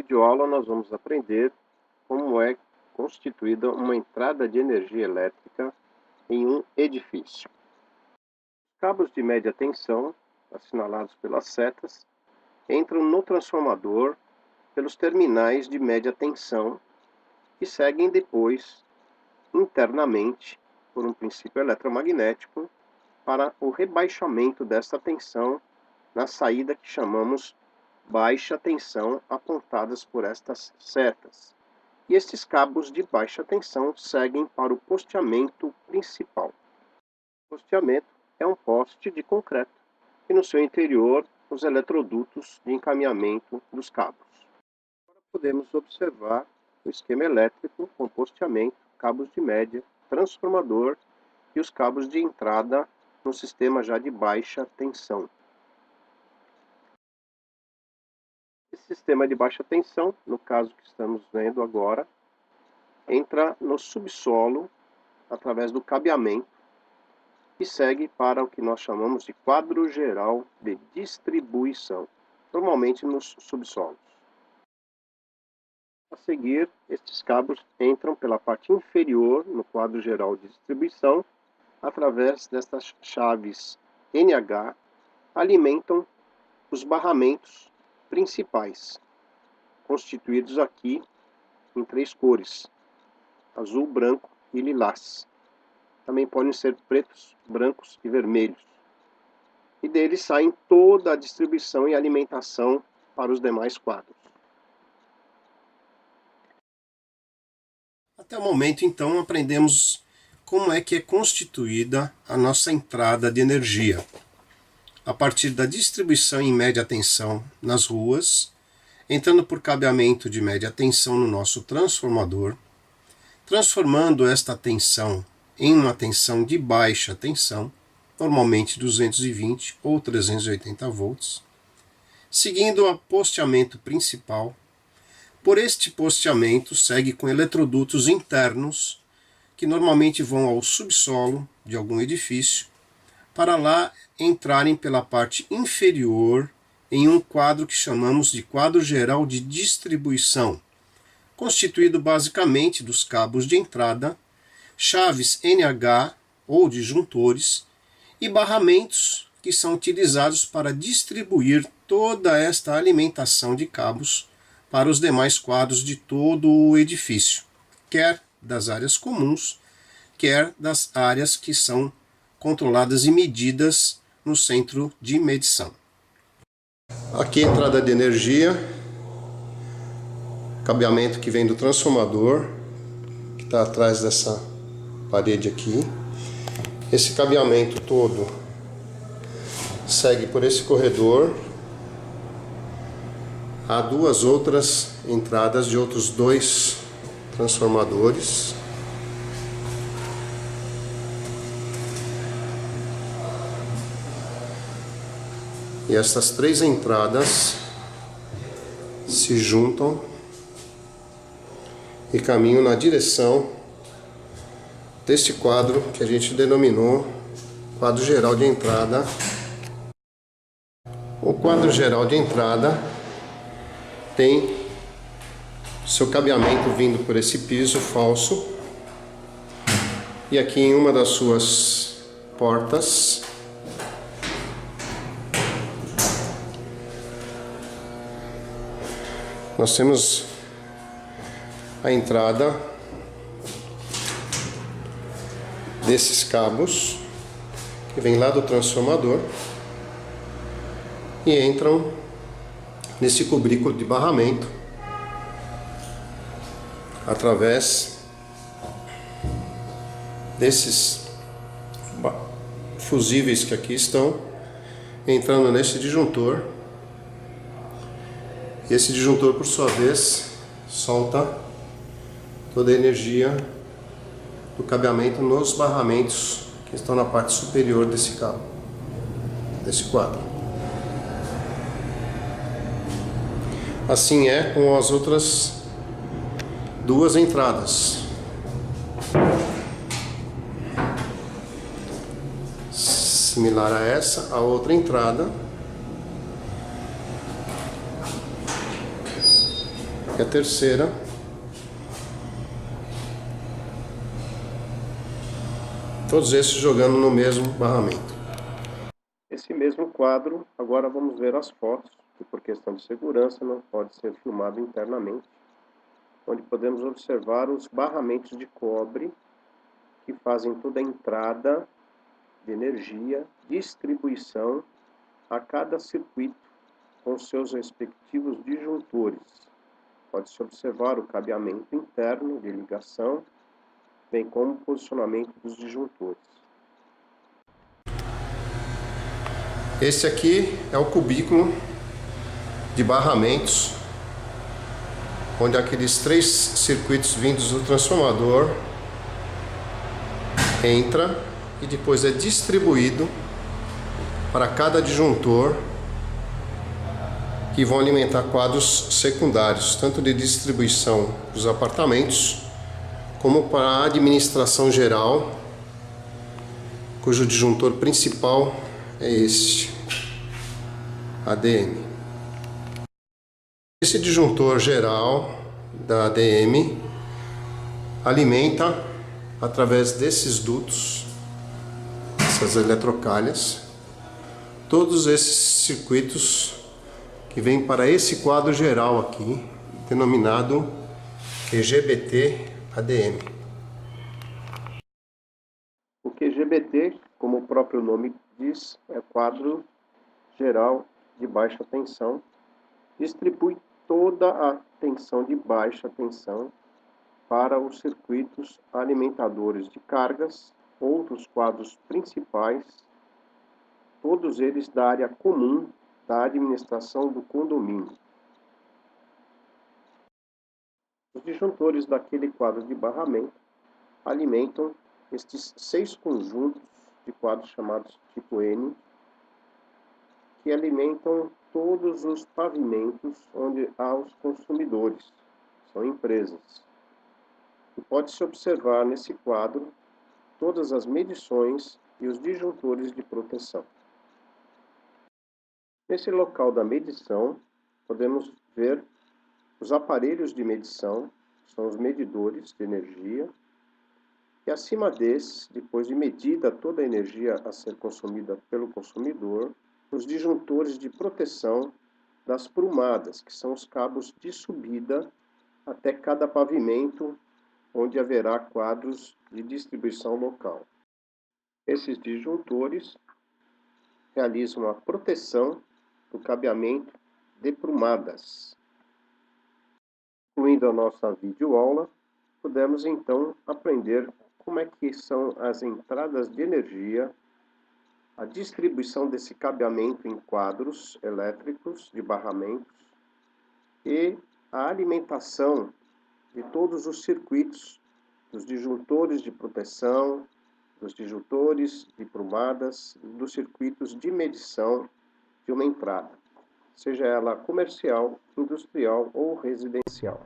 videoaula nós vamos aprender como é constituída uma entrada de energia elétrica em um edifício. Cabos de média tensão, assinalados pelas setas, entram no transformador pelos terminais de média tensão e seguem depois internamente por um princípio eletromagnético para o rebaixamento desta tensão na saída que chamamos baixa tensão, apontadas por estas setas. E estes cabos de baixa tensão seguem para o posteamento principal. O posteamento é um poste de concreto e no seu interior os eletrodutos de encaminhamento dos cabos. Agora podemos observar o esquema elétrico com posteamento, cabos de média, transformador e os cabos de entrada no sistema já de baixa tensão. Esse sistema de baixa tensão, no caso que estamos vendo agora, entra no subsolo através do cabeamento e segue para o que nós chamamos de quadro geral de distribuição, normalmente nos subsolos. A seguir, estes cabos entram pela parte inferior no quadro geral de distribuição, através destas chaves NH, alimentam os barramentos principais, constituídos aqui em 3 cores: azul, branco e lilás. Também podem ser pretos, brancos e vermelhos. E deles saem toda a distribuição e alimentação para os demais quadros. Até o momento, então, aprendemos como é que é constituída a nossa entrada de energia. A partir da distribuição em média tensão nas ruas, entrando por cabeamento de média tensão no nosso transformador, transformando esta tensão em uma tensão de baixa tensão, normalmente 220 ou 380 volts, seguindo o posteamento principal. Por este posteamento segue com eletrodutos internos, que normalmente vão ao subsolo de algum edifício, para lá entrarem pela parte inferior em um quadro que chamamos de quadro geral de distribuição, constituído basicamente dos cabos de entrada, chaves NH ou disjuntores e barramentos que são utilizados para distribuir toda esta alimentação de cabos para os demais quadros de todo o edifício, quer das áreas comuns, quer das áreas que são controladas e medidas no centro de medição. Aqui a entrada de energia, cabeamento que vem do transformador, que está atrás dessa parede aqui. Esse cabeamento todo segue por esse corredor. Há 2 outras entradas de outros 2 transformadores. E essas 3 entradas se juntam e caminham na direção deste quadro que a gente denominou quadro geral de entrada. O quadro geral de entrada tem seu cabeamento vindo por esse piso falso, e aqui em uma das suas portas nós temos a entrada desses cabos que vem lá do transformador e entram nesse cubículo de barramento através desses fusíveis que aqui estão entrando nesse disjuntor. E esse disjuntor, por sua vez, solta toda a energia do cabeamento nos barramentos que estão na parte superior desse cabo, desse quadro. Assim é com as outras 2 entradas. Similar a essa, a outra entrada e a terceira. Todos esses jogando no mesmo barramento. Esse mesmo quadro, agora vamos ver as fotos, que por questão de segurança não pode ser filmado internamente, onde podemos observar os barramentos de cobre que fazem toda a entrada de energia, distribuição a cada circuito com seus respectivos disjuntores. Pode-se observar o cabeamento interno de ligação, bem como o posicionamento dos disjuntores. Esse aqui é o cubículo de barramentos, onde aqueles 3 circuitos vindos do transformador entra e depois é distribuído para cada disjuntor, que vão alimentar quadros secundários, tanto de distribuição dos apartamentos, como para a administração geral, cujo disjuntor principal é este, ADM. Esse disjuntor geral da ADM alimenta, através desses dutos, essas eletrocalhas, todos esses circuitos que vêm para esse quadro geral aqui, denominado QGBT ADM. O QGBT, como o próprio nome diz, é quadro geral de baixa tensão, distribui toda a tensão de baixa tensão para os circuitos alimentadores de cargas, outros quadros principais, todos eles da área comum da administração do condomínio. Os disjuntores daquele quadro de barramento alimentam estes 6 conjuntos de quadros chamados tipo N, que alimentam todos os pavimentos onde há os consumidores, são empresas. E pode-se observar nesse quadro todas as medições e os disjuntores de proteção. Nesse local da medição, podemos ver os aparelhos de medição, são os medidores de energia, e acima desses, depois de medida toda a energia a ser consumida pelo consumidor, os disjuntores de proteção das prumadas, que são os cabos de subida até cada pavimento, onde haverá quadros de distribuição local. Esses disjuntores realizam a proteção do cabeamento de prumadas. Concluindo a nossa videoaula, podemos então aprender como é que são as entradas de energia, a distribuição desse cabeamento em quadros elétricos de barramentos e a alimentação de todos os circuitos, dos disjuntores de proteção, dos disjuntores de prumadas, dos circuitos de medição de uma entrada, seja ela comercial, industrial ou residencial.